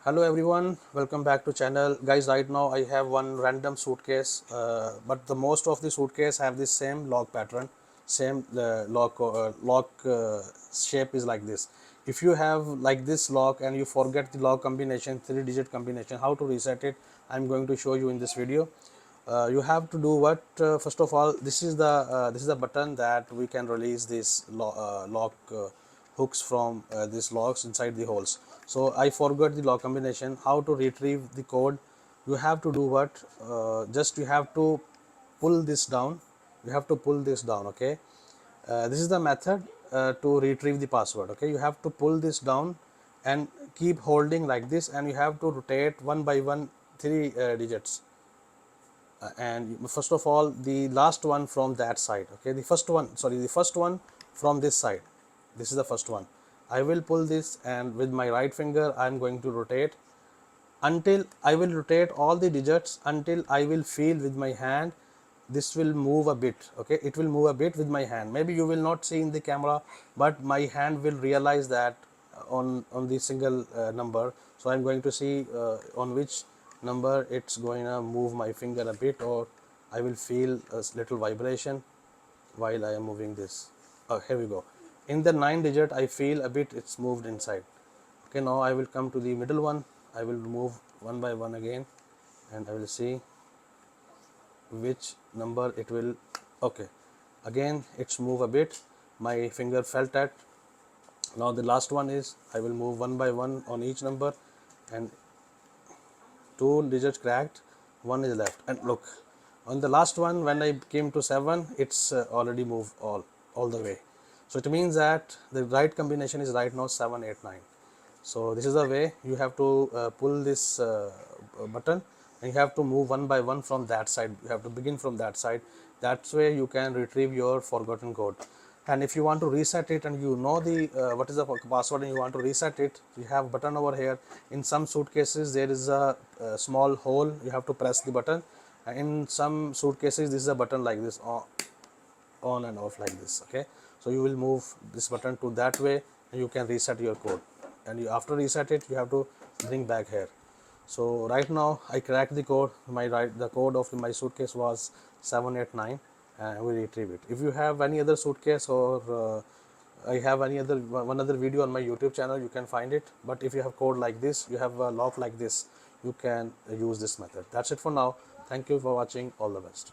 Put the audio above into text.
Hello everyone, welcome back to channel. Guys, right now I have one random suitcase, but the most of the suitcase have the same lock pattern, same lock shape is like this. If you have like this lock and you forget the lock combination, 3-digit combination, how to reset it, I'm going to show you in this video. You have to do what, first of all, this is the button that we can release this lock hooks from these locks inside the holes. So I forgot the lock combination. How to retrieve the code? You have to do what, just you have to pull this down. You have to pull this down. Okay, this is the method to retrieve the password. Okay, you have to pull this down and keep holding like this, and you have to rotate one by one 3 digits. And first of all, the last one from that side. Okay, the first one from this side. This is the first one. I will pull this, and with my right finger I'm going to rotate until I will rotate all the digits until I will feel with my hand this will move a bit. Okay, it will move a bit with my hand. Maybe you will not see in the camera, but my hand will realize that on the single number. So I'm going to see on which number it's going to move my finger a bit, or I will feel a little vibration while I am moving this. Here we go. In the 9 digit I feel a bit it's moved inside. Okay, now I will come to the middle one. I will move one by one again, and I will see which number it will. Okay, again it's move a bit, my finger felt that. Now the last one is, I will move one by one on each number, and 2 digits cracked, one is left. And look, on the last one when I came to 7, it's already moved all the way. So it means that the right combination is right now 789. So this is the way you have to pull this button, and you have to move one by one from that side. You have to begin from that side. That's way you can retrieve your forgotten code. And if you want to reset it, and you know the what is the password, and you want to reset it, you have button over here. In some suitcases there is a small hole, you have to press the button. In some suitcases this is a button like this, on and off like this. Okay, so you will move this button to that way, and you can reset your code. And after reset it, you have to bring back here. So right now I cracked the code. The code of my suitcase was 789, and we retrieve it. If you have any other suitcase, or I have any other one other video on my YouTube channel, you can find it. But if you have code like this, you have a lock like this, you can use this method. That's it for now. Thank you for watching. All the best.